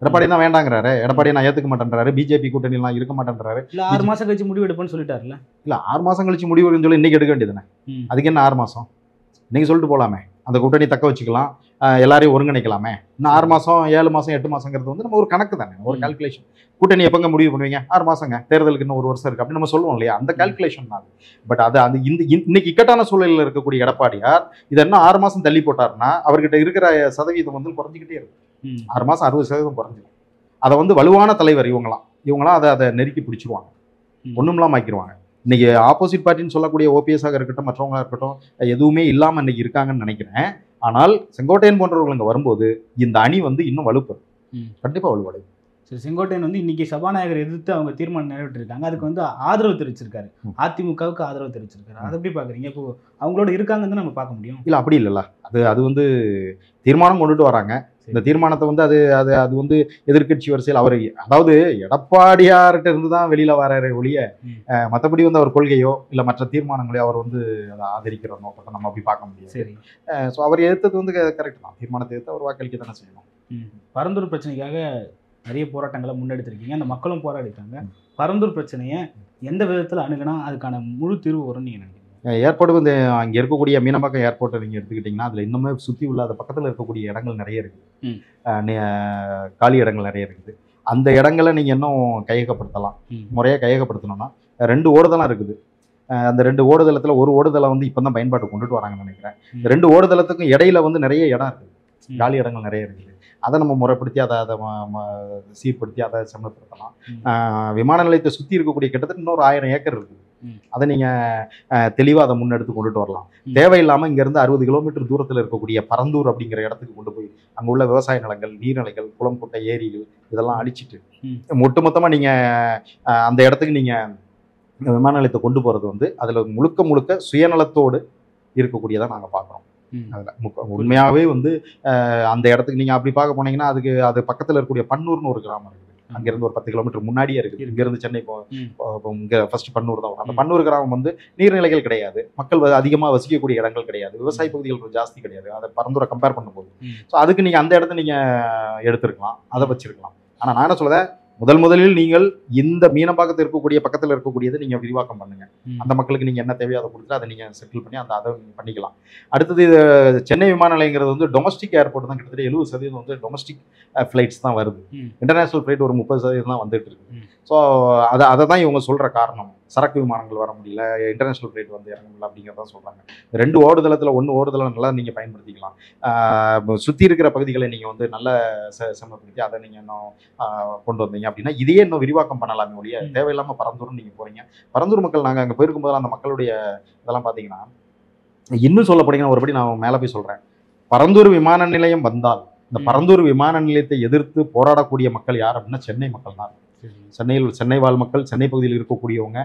எடப்பாடி தான் வேண்டாங்கிறாரு. எடப்பாடி நான் ஏற்றுக்க மாட்டேன்றாரு. பிஜேபி கூட்டணிலாம் இருக்க மாட்டேன்றாரு. இல்லை 6 மாசம் கழிச்சு முடிவு எடுப்பேன்னு சொல்லிட்டாருல்ல. இல்லை 6 மாசம் கழிச்சு முடிவு எடுன்னு சொல்லி இன்னைக்கு எடுக்க வேண்டியதுதானே? அதுக்கு என்ன 6 மாசம்? இன்னைக்கு சொல்லிட்டு போகலாமே, அந்த கூட்டணி தக்க வச்சுக்கலாம், எல்லாரையும் ஒருங்கிணைக்கலாமே. இன்னும் 6 மாதம் 7 மாதம் 8 மாதங்கிறது நம்ம ஒரு கணக்கு தானே, ஒரு கால்குலேஷன். கூட்டணி எப்போங்க முடிவு பண்ணுவீங்க? 6 மாதங்க, தேர்தலுக்கு இன்னும் 1 வருஷம் இருக்குது அப்படின்னு நம்ம சொல்லுவோம் இல்லையா? அந்த கால்குலேஷன் தான். பட் அது இன்னைக்கு இக்கட்டான சூழலில் இருக்கக்கூடிய எடப்பாடியார் இதை என்ன 6 மாதம் தள்ளி போட்டார்னா அவர்கிட்ட இருக்கிற சதவீதம் குறைஞ்சிக்கிட்டே இருக்கும். 6 மாதம் 60% குறைஞ்சிடும். அதை வலுவான தலைவர் இவங்களாம் அதை நெருக்கி பிடிச்சிருவாங்க, ஒண்ணுமில்லாம ஆக்கிடுவாங்க. இன்னைக்கு ஆப்போசிட் பார்ட்டின்னு சொல்லக்கூடிய ஓபிஎஸ்ஸாக இருக்கட்டும், மற்றவங்களா இருக்கட்டும், எதுவுமே இல்லாமல் இன்னைக்கு இருக்காங்கன்னு நினைக்கிறேன். ஆனால் செங்கோட்டையன் போன்றவர்கள் இங்கே வரும்போது இந்த அணி இன்னும் வலுப்படும், கண்டிப்பாக வலுவடையும். சரி, செங்கோட்டையன் இன்னைக்கு சபாநாயகர் எதிர்த்து அவங்க தீர்மானம் நிறைவேற்றிருக்காங்க. அதுக்கு ஆதரவு தெரிவிச்சிருக்காரு, அதிமுகவுக்கு ஆதரவு தெரிவிச்சிருக்காரு. அதை எப்படி பாக்குறீங்க? இப்போ அவங்களோட இருக்காங்கன்னு நம்ம பார்க்க முடியும். இல்லை, அப்படி இல்லைல்ல. அது தீர்மானம் கொண்டுட்டு வராங்க. இந்த தீர்மானத்தை அது எதிர்கட்சி வரிசையில் அவர், அதாவது எடப்பாடியார்கிட்ட இருந்து தான் வெளியில வராரு ஒழிய மற்றபடி அவர் கொள்கையோ இல்லை மற்ற தீர்மானங்களையோ அவர் அதை ஆதரிக்கிற நோக்கத்தை நம்ம அப்படி பார்க்க முடியாது. சரி, ஸோ அவர் எதிர்த்தது கரெக்ட் தான். தீர்மானத்தை எடுத்து அவர் வாக்களிக்க தானே செய்யணும். பரந்தூர் பிரச்சனைக்காக நிறைய போராட்டங்களை முன்னெடுத்திருக்கீங்க, அந்த மக்களும் போராடிட்டாங்க. பரந்தூர் பிரச்சனையை எந்த விதத்தில் அணுகுனா அதுக்கான முழு தீர்வு வரும்னு நீங்கள் நினைக்கிறீங்க? ஏர்போர்ட் அங்கே இருக்கக்கூடிய மீனம்பாக்கம் ஏர்போர்ட்டை நீங்கள் எடுத்துக்கிட்டிங்கன்னா அதில் இன்னுமே சுற்றி உள்ள அது பக்கத்தில் இருக்கக்கூடிய இடங்கள் நிறைய இருக்குது, காலி இடங்கள் நிறைய இருக்குது. அந்த இடங்களை நீங்கள் இன்னும் கையகப்படுத்தலாம். முறையாக கையகப்படுத்தணும்னா 2 ஓடுதலாம் இருக்குது. அந்த 2 ஓடுதளத்தில் ஒரு ஓடுதலை இப்போ தான் பயன்பாட்டு கொண்டுட்டு வராங்கன்னு நினைக்கிறேன். 2 ஓடுதளத்துக்கும் இடையில நிறைய இடம் இருக்குது, காலி இடங்கள் நிறைய இருக்குது. அதை நம்ம முறைப்படுத்தி அதை சீர்படுத்தி அதை செம்மப்படுத்தலாம். விமான நிலையத்தை சுற்றி இருக்கக்கூடிய கிட்டத்தட்ட இன்னொரு 1000 ஏக்கர் இருக்குது. அதை நீங்கள் தெளிவாக அதை முன்னெடுத்து கொண்டுட்டு வரலாம். தேவையில்லாமல் இங்கேருந்து 60 கிலோமீட்டர் தூரத்தில் இருக்கக்கூடிய பரந்தூர் அப்படிங்கிற இடத்துக்கு கொண்டு போய் அங்கே உள்ள விவசாய நிலங்கள், நீர்நிலைகள், குளம், குட்டை, ஏரிகள் இதெல்லாம் அழிச்சிட்டு ஒட்டுமொத்தமாக நீங்கள் அந்த இடத்துக்கு நீங்கள் விமான நிலையத்தை கொண்டு போகிறது அதில் முழுக்க சுயநலத்தோடு இருக்கக்கூடியதாக நாங்கள் பார்க்குறோம். அதில் உண்மையாகவே அந்த இடத்துக்கு நீங்கள் அப்படி பார்க்க போனீங்கன்னா அது பக்கத்தில் இருக்கக்கூடிய பன்னூர்னு ஒரு கிராமம் இருக்குது. அங்கேருந்து ஒரு 10 கிலோமீட்டர் முன்னாடியே இருக்குது. இங்கேருந்து சென்னை ம். இங்கே ஃபர்ஸ்ட் பன்னூர் தான் வரும். அந்த பன்னூர் கிராமம் வந்து நீர்நிலைகள் கிடையாது, மக்கள் அதிகமாக வசிக்கக்கூடிய இடங்கள் கிடையாது, விவசாய பகுதிகள் ஜாஸ்தி கிடையாது. அதை பரந்தூரை கம்பேர் பண்ணும்போது ஸோ அதுக்கு நீங்கள் அந்த இடத்த நீங்கள் எடுத்துருக்கலாம், அதை வச்சிருக்கலாம். ஆனால் நான் என்ன சொல்லுறேன், முதலில் நீங்கள் இந்த மீனம்பாக்கத்தில் இருக்கக்கூடிய பக்கத்தில் இருக்கக்கூடியதை நீங்கள் விரிவாக்கம் பண்ணுங்க. அந்த மக்களுக்கு நீங்கள் என்ன தேவையோ அதை கொடுத்து அதை நீங்கள் செட்டில் பண்ணி அதை பண்ணிக்கலாம். அடுத்தது சென்னை விமான நிலையங்கிறது வந்து டொமஸ்டிக் ஏர்போர்ட் தான். கிட்டத்தட்ட 70% வந்து டொமஸ்டிக் ஃப்ளைட்ஸ் தான் வருது. இன்டர்நேஷனல் ஃப்ளைட் ஒரு 30% தான் வந்துட்டு இருக்கு. ஸோ அதை தான் இவங்க சொல்கிற காரணம். சரக்கு விமானங்கள் வர முடியல, இன்டர்நேஷனல் ஃப்ளைட் வந்து இறங்க முடியல அப்படிங்கிறதான் சொல்கிறாங்க. 2 ஓடுதளத்தில் 1 ஓடுதளம் நல்லா நீங்கள் பயன்படுத்திக்கலாம். சுற்றி இருக்கிற பகுதிகளை நீங்கள் வந்து நல்ல செம்மப்படுத்தி அதை நீங்கள் இன்னும் கொண்டு வந்தீங்க அப்படின்னா இதையே இன்னும் விரிவாக்கம் பண்ணலாமே ஒழிய தேவையில்லாமல் பரந்தூர்னு நீங்கள் போகிறீங்க. பரந்தூர் மக்கள் நாங்கள் அங்கே போயிருக்கும் போதெல்லாம் அந்த மக்களுடைய இதெல்லாம் பார்த்தீங்கன்னா இன்னும் சொல்ல போனீங்கன்னா ஒருபடி நான் மேலே போய் சொல்கிறேன். பரந்தூர் விமான நிலையம் வந்தால் இந்த பரந்தூர் விமான நிலையத்தை எதிர்த்து போராடக்கூடிய மக்கள் யார் அப்படின்னா சென்னை மக்கள் தான். சென்னை வாழ் மக்கள், சென்னை பகுதியில் இருக்கக்கூடியவங்க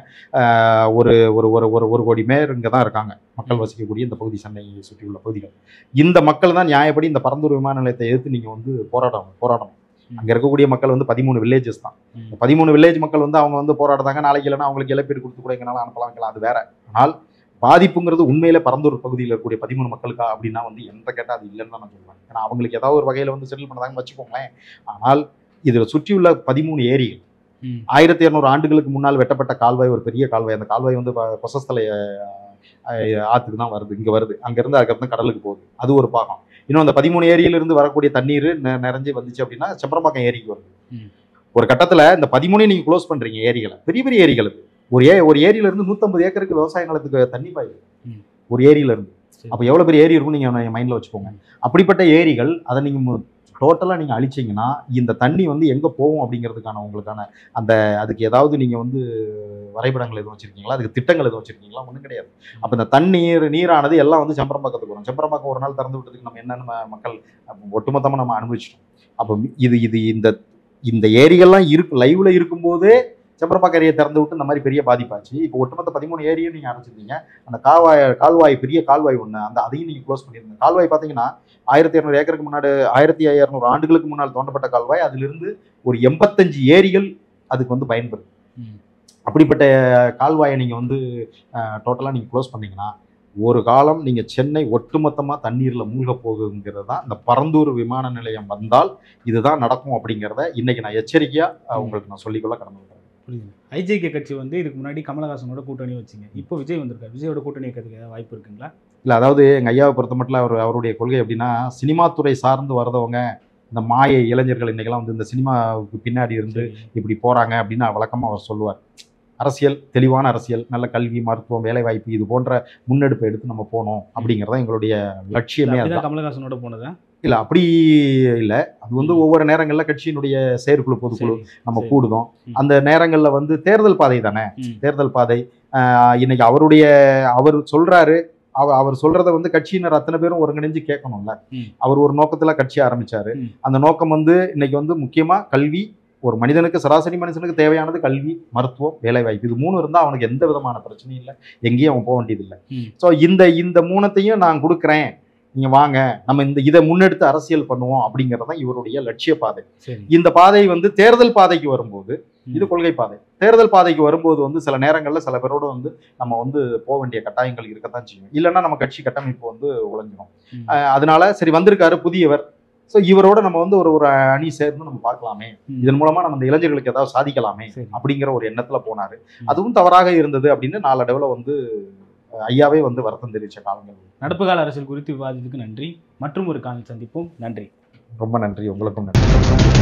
ஒரு ஒரு ஒரு ஒரு ஒரு கோடி பேர் இங்கே தான் இருக்காங்க, மக்கள் வசிக்கக்கூடிய இந்த பகுதி, சென்னையை சுற்றியுள்ள பகுதிகள். இந்த மக்கள் தான் நியாயப்படி இந்த பரந்தூர் விமான நிலையத்தை எதிர்த்து நீங்கள் வந்து போராடணும். அங்கே இருக்கக்கூடிய மக்கள் வந்து 13 வில்லேஜஸ் தான். 13 வில்லேஜ் மக்கள் வந்து அவங்க வந்து போராடுறாங்க. நாளைக்கு இல்லைன்னா அவங்களுக்கு இழப்பீடு கொடுத்து கூட எங்களால் அனுப்பலாம், அது வேற. ஆனால் பாதிப்புங்கிறது உண்மையில பரந்தூர் பகுதியில் இருக்கக்கூடிய 13 மக்களுக்கா அப்படின்னா வந்து எந்த கேட்டால் அது இல்லைன்னு தான் நான் சொல்லுவேன். ஏன்னா அவங்களுக்கு ஏதாவது ஒரு வகையில் வந்து செட்டில் பண்ணதாங்கன்னு வச்சுக்கோங்களேன். ஆனால் இதில் சுற்றியுள்ள 13 ஏரிகள் 1200 ஆண்டுகளுக்கு முன்னால் வெட்டப்பட்ட கால்வாய், ஒரு பெரிய கால்வாய். அந்த கால்வாய் வந்து கொசஸ்தலை ஆற்றுக்கு தான் வருது, இங்கே வருது. அங்கேருந்து அதுக்கப்புறம் கடலுக்கு போகுது, அது ஒரு பாகம். இன்னும் அந்த 13 ஏரியிலிருந்து வரக்கூடிய தண்ணீர் நிறைஞ்சு வந்துச்சு அப்படின்னா செம்பரம்பாக்கம் ஏரிக்கு வருது. ஒரு கட்டத்தில் இந்த 13 நீங்கள் க்ளோஸ் பண்ணுறீங்க ஏரிகளை, பெரிய பெரிய ஏரிகளுக்கு. ஒரு ஏரியிலிருந்து 150 ஏக்கருக்கு விவசாய நிலத்துக்கு தண்ணி பாயுது ஒரு ஏரியிலிருந்து. அப்போ எவ்வளோ பெரிய ஏரி இருக்கும் நீங்கள் மைண்டில் வச்சுக்கோங்க. அப்படிப்பட்ட ஏரிகள் அதை நீங்கள் டோட்டலாக நீங்கள் அழிச்சிங்கன்னா இந்த தண்ணி வந்து எங்கே போகும் அப்படிங்கிறதுக்கான உங்களுக்கான அதுக்கு ஏதாவது நீங்கள் வந்து வரைபடங்கள் எதுவும் வச்சுருக்கீங்களா, அதுக்கு திட்டங்கள் எதுவும் வச்சுருக்கீங்களா? ஒன்றும் கிடையாது. அப்போ இந்த நீரானது எல்லாம் வந்து செம்பரம்பாக்கத்துக்கு வரும். செம்பரம்பாக்கம் ஒரு நாள் திறந்து விட்டதுக்கு நம்ம என்னென்ன மக்கள் ஒட்டுமொத்தமாக நம்ம அனுபவிச்சிட்டோம். அப்போ இந்த ஏரிகள்லாம் லைவ்ல இருக்கும்போதே செம்பரம்பாக்கம் ஏரியை திறந்து விட்டு இந்த மாதிரி பெரிய பாதிப்பாச்சு. இப்போ ஒட்டுமொத்த 13 ஏரியும் நீங்கள் அடைச்சிருந்தீங்க. அந்த கால்வாய் பெரிய கால்வாய் ஒன்று, அதையும் நீங்கள் க்ளோஸ் பண்ணியிருந்தீங்க. கால்வாய் பார்த்தீங்கன்னா 1200 ஏக்கருக்கு முன்னாடி 1500 ஆண்டுகளுக்கு முன்னால் தோண்டப்பட்ட கால்வாய். அதிலிருந்து ஒரு 85 ஏரிகள் அதுக்கு வந்து பயன்படுது. அப்படிப்பட்ட கால்வாயை நீங்கள் வந்து டோட்டலாக நீங்கள் க்ளோஸ் பண்ணீங்கன்னா ஒரு காலம் நீங்கள் சென்னை ஒட்டுமொத்தமாக தண்ணீரில் மூழ்க போகுங்கிறது தான். இந்த பரந்தூர் விமான நிலையம் வந்தால் இதுதான் நடக்கும் அப்படிங்கிறத இன்னைக்கு நான் எச்சரிக்கையாக உங்களுக்கு நான் சொல்லிக்கொள்ள கடமைப்படுறேன். புரியுது. ஐஜேகே கட்சி வந்து இதுக்கு முன்னாடி கமலஹாசனோட கூட்டணி வச்சிங்க, இப்போ விஜய் வந்திருக்காரு. விஜயோட கூட்டணி வைக்கிறதுக்கு ஏதாவது வாய்ப்பு இருக்குங்களா? இல்லை, அதாவது எங்கள் ஐயாவை பொறுத்த மட்டும் அவருடைய கொள்கை எப்படின்னா, சினிமா துறை சார்ந்து வரதவங்க, இந்த மாயை இளைஞர்கள் இன்றைக்கெல்லாம் வந்து இந்த சினிமாவுக்கு பின்னாடி இருந்து இப்படி போகிறாங்க அப்படின்னு வழக்கமாக அவர் சொல்லுவார். அரசியல், தெளிவான அரசியல், நல்ல கல்வி, மருத்துவம், வேலைவாய்ப்பு, இது போன்ற முன்னெடுப்பை எடுத்து நம்ம போனோம் அப்படிங்கிறத எங்களுடைய லட்சியமே. அதுதான் கமலஹாசனோட போனதா? இல்லை, அப்படி இல்லை. அது வந்து ஒவ்வொரு நேரங்களில் கட்சியினுடைய செயற்குழு, பொதுக்குழு நம்ம கூடுதோம். அந்த நேரங்களில் வந்து தேர்தல் பாதை தானே, தேர்தல் பாதை. இன்னைக்கு அவர் சொல்றாரு, அவர் சொல்றதை வந்து கட்சியினர் அத்தனை பேரும் ஒருங்கிணைஞ்சு கேட்கணும்ல. அவர் ஒரு நோக்கத்துல கட்சி ஆரம்பிச்சாரு. அந்த நோக்கம் வந்து இன்னைக்கு வந்து முக்கியமா கல்வி. ஒரு மனிதனுக்கு, சராசரி மனுஷனுக்கு தேவையானது கல்வி, மருத்துவம், வேலைவாய்ப்பு. இது 3 இருந்தால் அவனுக்கு எந்த விதமான பிரச்சனையும் இல்லை, எங்கேயும் அவன் போக வேண்டியதில்லை. ஸோ இந்த 3த்தையும் நான் கொடுக்குறேன், நீங்கள் வாங்க, நம்ம இதை முன்னெடுத்து அரசியல் பண்ணுவோம் அப்படிங்கிறது தான் இவருடைய லட்சிய பாதை. இந்த பாதை வந்து தேர்தல் பாதைக்கு வரும்போது இது கொள்கை பாதை. தேர்தல் பாதைக்கு வரும்போது வந்து சில நேரங்களில் சில பேரோட வந்து நம்ம வந்து போக வேண்டிய கட்டாயங்கள் இருக்கத்தான் செய்யும். இல்லைன்னா நம்ம கட்சி கட்டமைப்பு வந்து உழைஞ்சிடும். அதனால சரி, வந்திருக்காரு புதியவர், ஸோ இவரோட நம்ம வந்து ஒரு அணி சேர்ந்து நம்ம பார்க்கலாமே, இதன் மூலமா நம்ம இந்த இளைஞர்களுக்கு ஏதாவது சாதிக்கலாமே அப்படிங்கிற ஒரு எண்ணத்துல போனாரு. அதுவும் தவறாக இருந்தது அப்படின்னு நாளடைவில் வந்து ஐயாவே வந்து வருத்தம் தெரிவித்த காலங்கள். நடப்பு கால அரசியல் குறித்து விவாதித்ததுக்கு நன்றி. மற்றும் ஒரு காலம் சந்திப்போம். நன்றி. ரொம்ப நன்றி. உங்களுக்கும் நன்றி.